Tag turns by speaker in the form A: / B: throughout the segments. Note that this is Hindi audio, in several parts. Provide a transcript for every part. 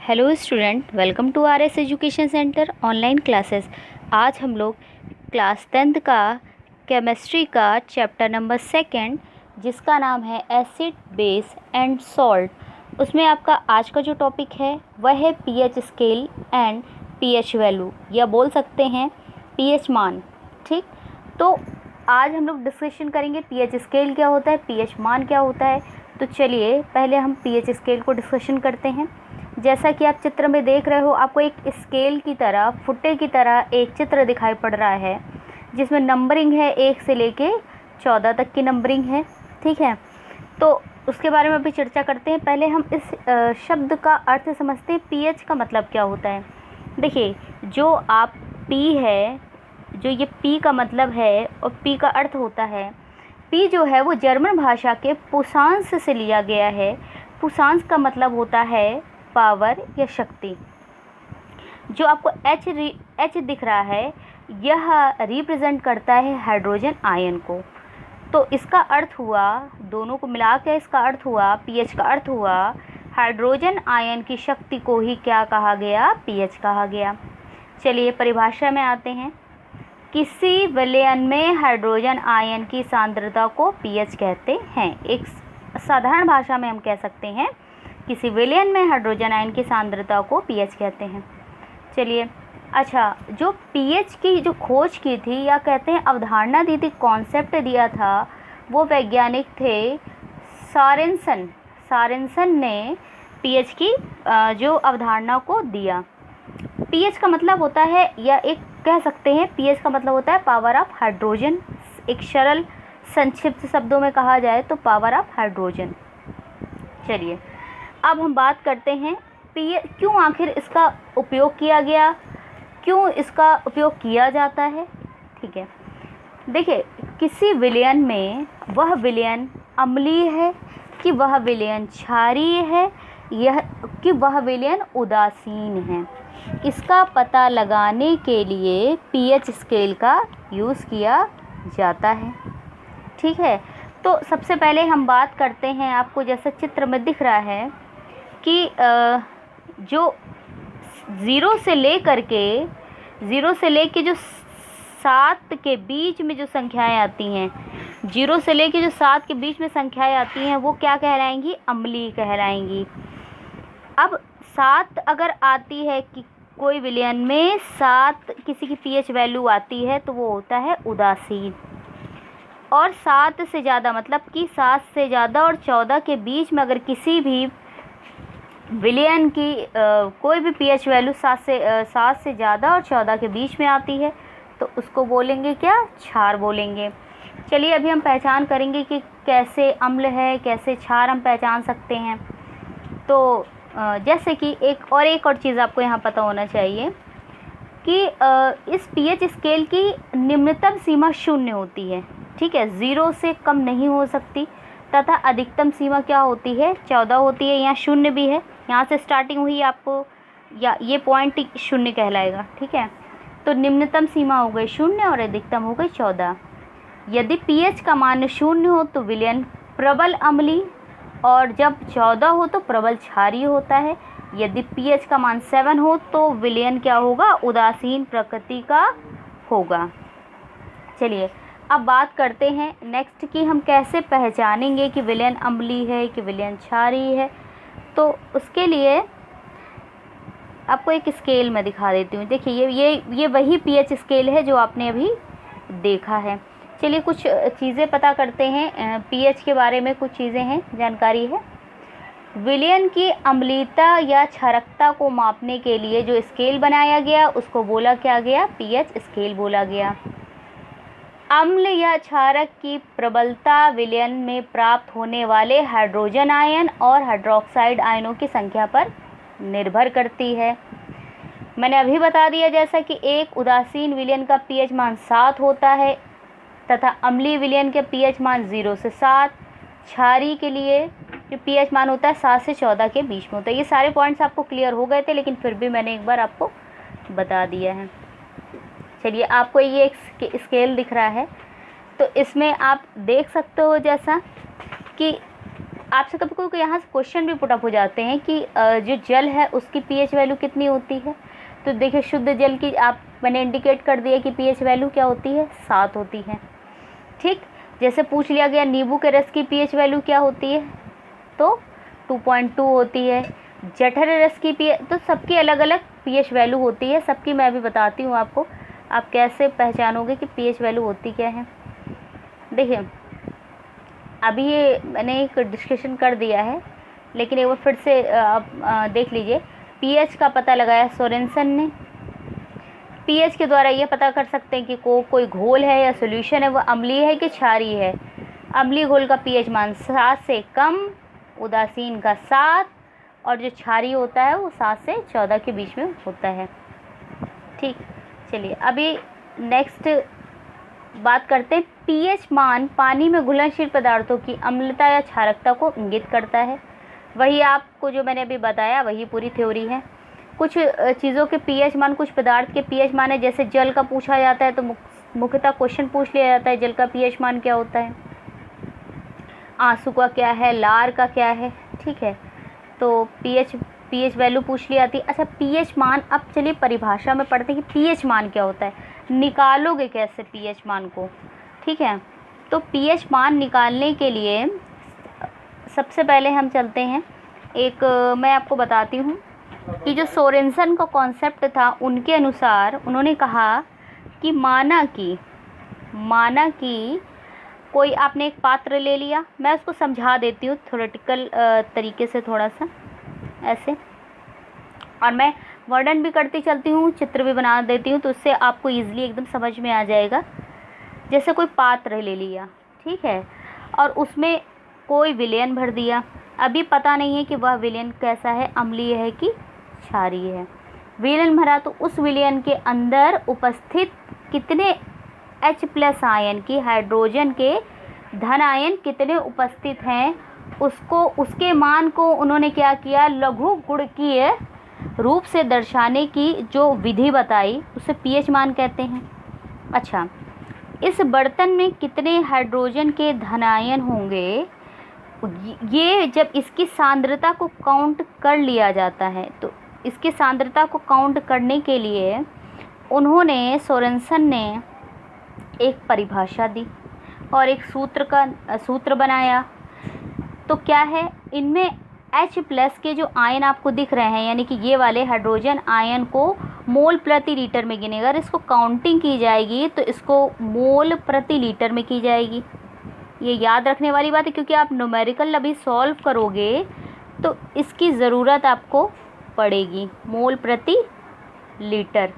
A: Hello student, welcome to R S education centre online classes. आज हम लोग क्लास 10th का केमिस्ट्री का चैप्टर नंबर 2 जिसका नाम है एसिड बेस एंड सॉल्ट, उसमें आपका आज का जो टॉपिक है वह है pH scale and pH value, या बोल सकते हैं पीएच मान। ठीक, तो आज हम लोग डिस्कशन करेंगे पीएच स्केल क्या होता है, पीएच मान क्या होता है। तो चलिए पहले हम पीएच स्केल को डिस्कशन करते हैं। जैसा कि आप चित्र में देख रहे हो, आपको एक स्केल की तरह, फुट्टे की तरह एक चित्र दिखाई पड़ रहा है जिसमें नंबरिंग है 1 से लेके 14 तक की नंबरिंग है। ठीक है, तो उसके बारे में अभी चर्चा करते हैं। पहले हम इस शब्द का अर्थ समझते हैं। पीएच का मतलब क्या होता है। देखिए, जो आप पी है, जो ये पी का मतलब है और पी का अर्थ होता है, पी जो है वो जर्मन भाषा के पुसांस से लिया गया है। पुसांस का मतलब होता है पावर या शक्ति। जो आपको एच दिख रहा है, यह रिप्रेजेंट करता है हाइड्रोजन आयन को। तो इसका अर्थ हुआ, दोनों को मिला के इसका अर्थ हुआ, पीएच का अर्थ हुआ हाइड्रोजन आयन की शक्ति को ही क्या कहा गया, पीएच कहा गया। चलिए परिभाषा में आते हैं। किसी विलयन में हाइड्रोजन आयन की सांद्रता को पीएच कहते हैं। एक साधारण भाषा में हम कह सकते हैं किसी विलयन में हाइड्रोजन आयन की सांद्रता को पीएच कहते हैं। चलिए, अच्छा, जो पीएच की जो खोज की थी, या कहते हैं अवधारणा दी थी, कॉन्सेप्ट दिया था, वो वैज्ञानिक थे सॉरेनसन। सॉरेनसन ने पीएच की जो अवधारणा को दिया। पीएच का मतलब होता है, या एक कह सकते हैं पीएच का मतलब होता है पावर ऑफ हाइड्रोजन। एक सरल संक्षिप्त शब्दों में कहा जाए तो पावर ऑफ हाइड्रोजन। चलिए अब हम बात करते हैं पीएच क्यों आखिर इसका उपयोग किया गया, क्यों इसका उपयोग किया जाता है। ठीक है, देखिए, किसी विलयन में वह विलयन अम्लीय है कि वह विलयन क्षारीय है, यह कि वह विलयन उदासीन है, इसका पता लगाने के लिए पीएच स्केल का यूज़ किया जाता है। ठीक है, तो सबसे पहले हम बात करते हैं, आपको जैसा चित्र में दिख रहा है कि जो ज़ीरो से लेके जो 7 के बीच में जो संख्याएं आती हैं, 0 से लेके जो 7 के बीच में संख्याएं आती हैं, वो क्या कहलाएंगी, अम्लीय कहलाएंगी। अब 7 अगर आती है कि कोई विलयन में 7 किसी की पीएच वैल्यू आती है तो वो होता है उदासीन। और 7 से ज़्यादा, मतलब कि 7 से ज़्यादा और 14 के बीच में अगर किसी भी विलयन की कोई भी पीएच वैल्यू 7 से ज़्यादा और 14 के बीच में आती है तो उसको बोलेंगे क्या, क्षार बोलेंगे। चलिए अभी हम पहचान करेंगे कि कैसे अम्ल है, कैसे क्षार हम पहचान सकते हैं। तो जैसे कि एक और चीज़ आपको यहाँ पता होना चाहिए कि इस पीएच स्केल की निम्नतम सीमा 0 होती है। ठीक है, 0 से कम नहीं हो सकती, तथा अधिकतम सीमा क्या होती है, 14 होती है। यहाँ 0 भी है, यहाँ से स्टार्टिंग हुई आपको, या ये पॉइंट 0 कहलाएगा। ठीक है, तो निम्नतम सीमा हो गई 0 और अधिकतम हो गई 14। यदि पीएच का मान 0 हो तो विलयन प्रबल अम्लीय, और जब 14 हो तो प्रबल क्षारीय होता है। यदि पीएच का मान 7 हो तो विलयन क्या होगा, उदासीन प्रकृति का होगा। चलिए अब बात करते हैं नेक्स्ट कि हम कैसे पहचानेंगे कि विलयन अम्लीय है कि विलयन क्षारीय है। तो उसके लिए आपको एक स्केल में दिखा देती हूँ। देखिए ये वही पीएच स्केल है जो आपने अभी देखा है। चलिए कुछ चीज़ें पता करते हैं पीएच के बारे में, कुछ चीज़ें हैं, जानकारी है। विलयन की अम्लीयता या क्षारकता को मापने के लिए जो स्केल बनाया गया उसको बोला क्या गया, पीएच स्केल बोला गया। अम्ल या क्षारक की प्रबलता विलयन में प्राप्त होने वाले हाइड्रोजन आयन और हाइड्रोक्साइड आयनों की संख्या पर निर्भर करती है। मैंने अभी बता दिया जैसा कि एक उदासीन विलयन का पीएच मान 7 होता है तथा अम्लीय विलयन के पीएच मान 0 से 7। क्षारीय के लिए जो पीएच मान होता है 7 से 14 के बीच में होता है। ये सारे पॉइंट्स आपको क्लियर हो गए थे, लेकिन फिर भी मैंने एक बार आपको बता दिया है। चलिए, आपको ये एक स्केल दिख रहा है, तो इसमें आप देख सकते हो जैसा कि आपसे कभी कोई यहाँ से क्वेश्चन भी पुटअप हो जाते हैं कि जो जल है उसकी पीएच वैल्यू कितनी होती है। तो देखिए शुद्ध जल की मैंने इंडिकेट कर दिया कि पीएच वैल्यू क्या होती है, 7 होती है। ठीक, जैसे पूछ लिया गया नींबू के रस की पीएच वैल्यू क्या होती है, तो 2.2 होती है। जठर रस की पीएच, तो सबकी अलग अलग पीएच वैल्यू होती है, सबकी मैं अभी बताती हूँ आपको, आप कैसे पहचानोगे कि पीएच वैल्यू होती क्या है। देखिए अभी ये मैंने एक डिस्कशन कर दिया है, लेकिन एक बार फिर से आप देख लीजिए। पीएच का पता लगाया सोरेनसन ने। पीएच के द्वारा ये पता कर सकते हैं कि कोई घोल है या सॉल्यूशन है, वो अम्लीय है कि क्षारीय है। अम्लीय घोल का पीएच मान 7 से कम, उदासीन का 7, और जो क्षारीय होता है वो 7 से 14 के बीच में होता है। ठीक, चलिए अभी नेक्स्ट बात करते हैं। पीएच मान पानी में घुलनशील पदार्थों की अम्लता या क्षारकता को इंगित करता है। वही आपको जो मैंने अभी बताया वही पूरी थ्योरी है। कुछ चीज़ों के पीएच मान, कुछ पदार्थ के पीएच मान है, जैसे जल का पूछा जाता है तो मुख्यतः क्वेश्चन पूछ लिया जाता है जल का पीएच मान क्या होता है, आंसू का क्या है, लार का क्या है। ठीक है, तो पीएच वैल्यू पूछ ली जाती है। अच्छा, पीएच मान, अब चलिए परिभाषा में पढ़ते हैं कि पीएच मान क्या होता है, निकालोगे कैसे पीएच मान को। ठीक है, तो पीएच मान निकालने के लिए सबसे पहले हम चलते हैं, एक मैं आपको बताती हूँ कि जो सोरेनसन का कॉन्सेप्ट था, उनके अनुसार उन्होंने कहा कि माना कि कोई आपने एक पात्र ले लिया, मैं उसको समझा देती हूँ थ्योरेटिकल तरीके से थोड़ा सा ऐसे, और मैं वर्णन भी करती चलती हूँ, चित्र भी बना देती हूँ, तो उससे आपको ईजिली एकदम समझ में आ जाएगा। जैसे कोई पात्र ले लिया, ठीक है, और उसमें कोई विलयन भर दिया। अभी पता नहीं है कि वह विलयन कैसा है, अम्लीय है कि क्षारीय है। विलयन भरा तो उस विलयन के अंदर उपस्थित कितने H+ आयन की, हाइड्रोजन के धन आयन कितने उपस्थित हैं, उसके मान को उन्होंने क्या किया, लघु गुणकीय रूप से दर्शाने की जो विधि बताई, उसे पीएच मान कहते हैं। अच्छा, इस बर्तन में कितने हाइड्रोजन के धनायन होंगे, ये जब इसकी सांद्रता को काउंट कर लिया जाता है, तो इसकी सांद्रता को काउंट करने के लिए उन्होंने, सोरेनसन ने एक परिभाषा दी और एक सूत्र बनाया। तो क्या है, इनमें H+ के जो आयन आपको दिख रहे हैं, यानी कि ये वाले हाइड्रोजन आयन को मोल प्रति लीटर में गिनेगा। अगर इसको काउंटिंग की जाएगी तो इसको मोल प्रति लीटर में की जाएगी। ये याद रखने वाली बात है, क्योंकि आप न्यूमेरिकल अभी सॉल्व करोगे तो इसकी ज़रूरत आपको पड़ेगी। मोल प्रति लीटर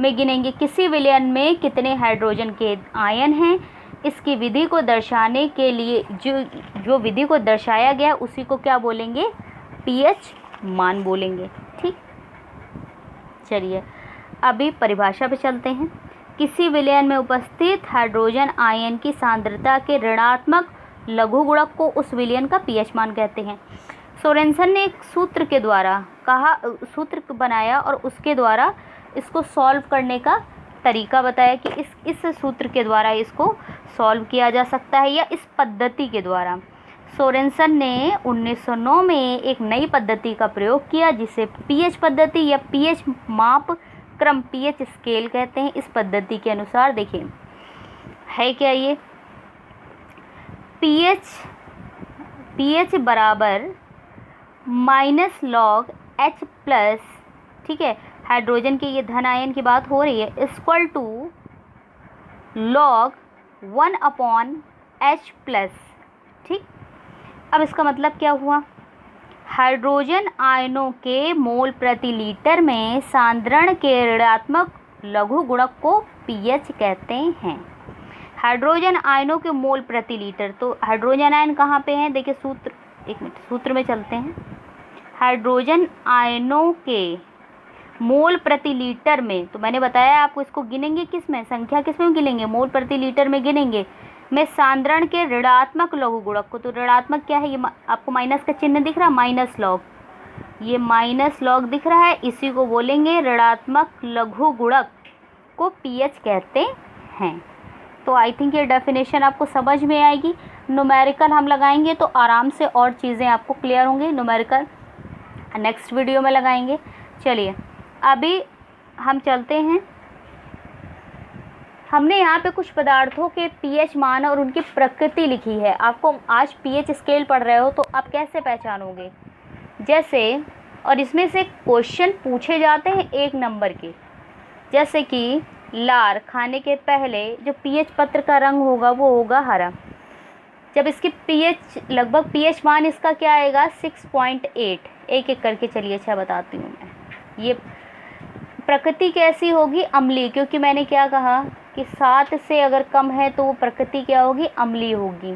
A: में गिनेंगे किसी विलयन में कितने हाइड्रोजन के आयन हैं। इसकी विधि को दर्शाने के लिए जो विधि को दर्शाया गया उसी को क्या बोलेंगे, पीएच मान बोलेंगे। ठीक, चलिए अभी परिभाषा पे चलते हैं। किसी विलयन में उपस्थित हाइड्रोजन आयन की सांद्रता के ऋणात्मक लघु गुणक को उस विलयन का पीएच मान कहते हैं। सोरेनसन ने एक सूत्र के द्वारा सूत्र बनाया और उसके द्वारा इसको सॉल्व करने का तरीका बताया कि इस सूत्र के द्वारा इसको सॉल्व किया जा सकता है, या इस पद्धति के द्वारा। सोरेनसन ने 1909 में एक नई पद्धति का प्रयोग किया जिसे पीएच पद्धति या पीएच माप क्रम, पीएच स्केल कहते हैं। इस पद्धति के अनुसार देखिए है क्या, ये पीएच बराबर -log H+, ठीक है, हाइड्रोजन के ये धन आयन की बात हो रही है, इक्वल टू log 1/H+। ठीक, अब इसका मतलब क्या हुआ, हाइड्रोजन आयनों के मोल प्रति लीटर में सांद्रण के ऋणात्मक लघु गुणक को पीएच कहते हैं। हाइड्रोजन आयनों के मोल प्रति लीटर, तो हाइड्रोजन आयन कहाँ पे हैं, देखिए सूत्र, एक मिनट सूत्र में चलते हैं। हाइड्रोजन आयनों के मोल प्रति लीटर में, तो मैंने बताया आपको, इसको गिनेंगे किस में, संख्या किस में गिनेंगे, मोल प्रति लीटर में गिनेंगे, में सांद्रण के ऋणात्मक लघु गुणक को। तो ऋणात्मक क्या है, ये आपको माइनस का चिन्ह दिख रहा है, -log, ये -log दिख रहा है, इसी को बोलेंगे ऋणात्मक लघु गुणक को पीएच कहते हैं। तो आई थिंक ये डेफिनेशन आपको समझ में आएगी। न्यूमेरिकल हम लगाएंगे तो आराम से और चीज़ें आपको क्लियर होंगी। न्यूमेरिकल नेक्स्ट वीडियो में लगाएंगे। चलिए अभी हम चलते हैं। हमने यहाँ पे कुछ पदार्थों के पीएच मान और उनकी प्रकृति लिखी है। आपको आज पीएच स्केल पढ़ रहे हो तो आप कैसे पहचानोगे, जैसे, और इसमें से क्वेश्चन पूछे जाते हैं 1 नंबर के, जैसे कि लार खाने के पहले जो पीएच पत्र का रंग होगा वो होगा हरा। जब इसकी पीएच लगभग पीएच मान इसका क्या आएगा 6.8। एक एक करके चलिए अच्छा बताती हूँ मैं। ये प्रकृति कैसी होगी, अम्लीय, क्योंकि मैंने क्या कहा कि 7 से अगर कम है तो वो प्रकृति क्या होगी, अम्लीय होगी।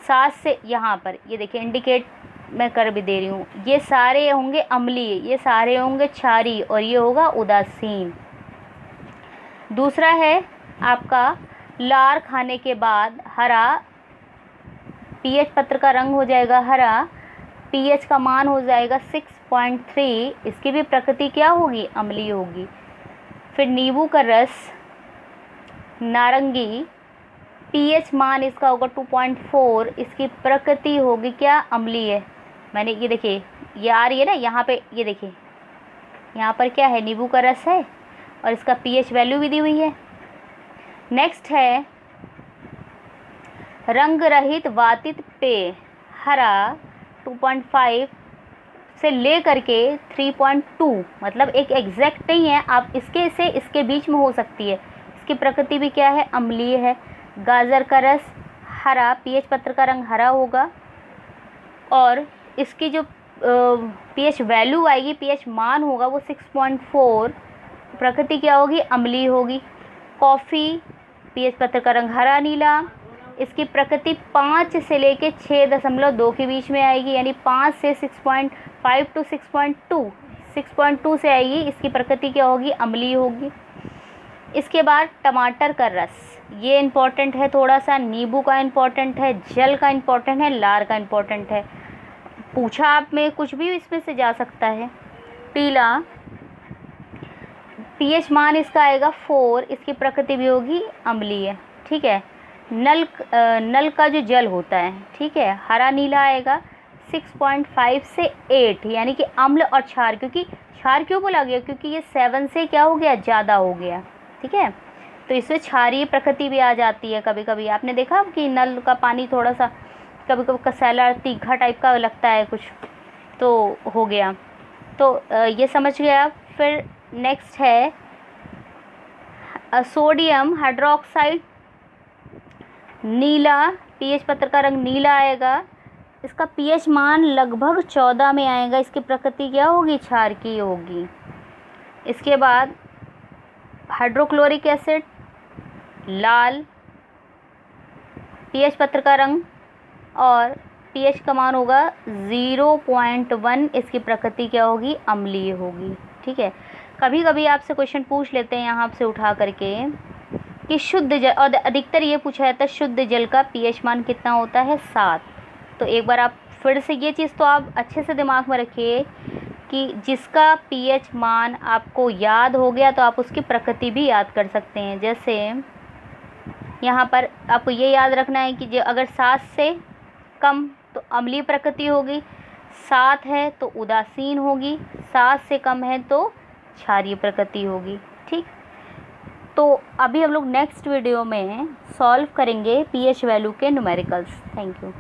A: 7 से यहाँ पर ये देखिए इंडिकेट मैं कर भी दे रही हूँ, ये सारे होंगे अम्लीय, ये सारे होंगे क्षारीय और ये होगा उदासीन। दूसरा है आपका लार खाने के बाद हरा, पीएच पत्र का रंग हो जाएगा हरा, पीएच का मान हो जाएगा 6.3, इसकी भी प्रकृति क्या होगी, अम्लीय होगी। फिर नींबू का रस नारंगी, पीएच मान इसका होगा 2.4, इसकी प्रकृति होगी क्या, अम्लीय। मैंने ये देखिए ये आ रही है ना यहाँ पे, ये देखिए यहाँ पर क्या है, नींबू का रस है और इसका पीएच वैल्यू भी दी हुई है। नेक्स्ट है रंग रहित वातित पेय हरा 2.5 से ले करके 3.2, मतलब एक एग्जैक्ट नहीं है, आप इसके से इसके बीच में हो सकती है। इसकी प्रकृति भी क्या है, अम्लीय है। गाजर का रस हरा, पीएच पत्र का रंग हरा होगा और इसकी जो पीएच वैल्यू आएगी, पीएच मान होगा वो 6.4, प्रकृति क्या होगी, अम्लीय होगी। कॉफ़ी पीएच पत्र का रंग हरा नीला, इसकी प्रकृति 5 से लेके 6.2 के बीच में आएगी, यानी 5 से 6.5 टू 6.2 से आएगी। इसकी प्रकृति क्या होगी, अम्लीय होगी। इसके बाद टमाटर का रस, ये इम्पोर्टेंट है थोड़ा सा, नींबू का इम्पोर्टेंट है, जल का इम्पोर्टेंट है, लार का इम्पोर्टेंट है। पूछा आप में कुछ भी इसमें से जा सकता है। पीला पीएच मान इसका आएगा 4, इसकी प्रकृति भी होगी अम्लीय, ठीक है। नल का जो जल होता है, ठीक है, हरा नीला आएगा 6.5 से 8, यानी कि अम्ल और क्षार। क्योंकि क्षार क्यों बोला गया, क्योंकि ये 7 से क्या हो गया, ज़्यादा हो गया, ठीक है। तो इसमें क्षारीय प्रकृति भी आ जाती है। कभी कभी आपने देखा कि नल का पानी थोड़ा सा कभी कभी कसैला तीखा टाइप का लगता है कुछ, तो हो गया। तो ये समझ गया। फिर नेक्स्ट है सोडियम हाइड्रोक्साइड नीला, पीएच पत्र का रंग नीला आएगा, इसका पीएच मान लगभग 14 में आएगा, इसकी प्रकृति क्या होगी, क्षार की होगी। इसके बाद हाइड्रोक्लोरिक एसिड लाल, पीएच पत्र का रंग और पीएच का मान होगा 0.1, इसकी प्रकृति क्या होगी, अम्लीय होगी, ठीक है। कभी कभी आपसे क्वेश्चन पूछ लेते हैं यहाँ से उठा करके कि शुद्ध जल, और अधिकतर ये पूछा जाता है शुद्ध जल का पीएच मान कितना होता है, 7। तो एक बार आप फिर से ये चीज़ तो आप अच्छे से दिमाग में रखिए कि जिसका पीएच मान आपको याद हो गया तो आप उसकी प्रकृति भी याद कर सकते हैं। जैसे यहाँ पर आपको ये याद रखना है कि जो अगर 7 से कम तो अम्लीय प्रकृति होगी, 7 है तो उदासीन होगी, 7 से कम है तो क्षारीय प्रकृति होगी, ठीक। तो अभी हम लोग नेक्स्ट वीडियो में सॉल्व करेंगे पीएच वैल्यू के न्यूमेरिकल्स। Thank you.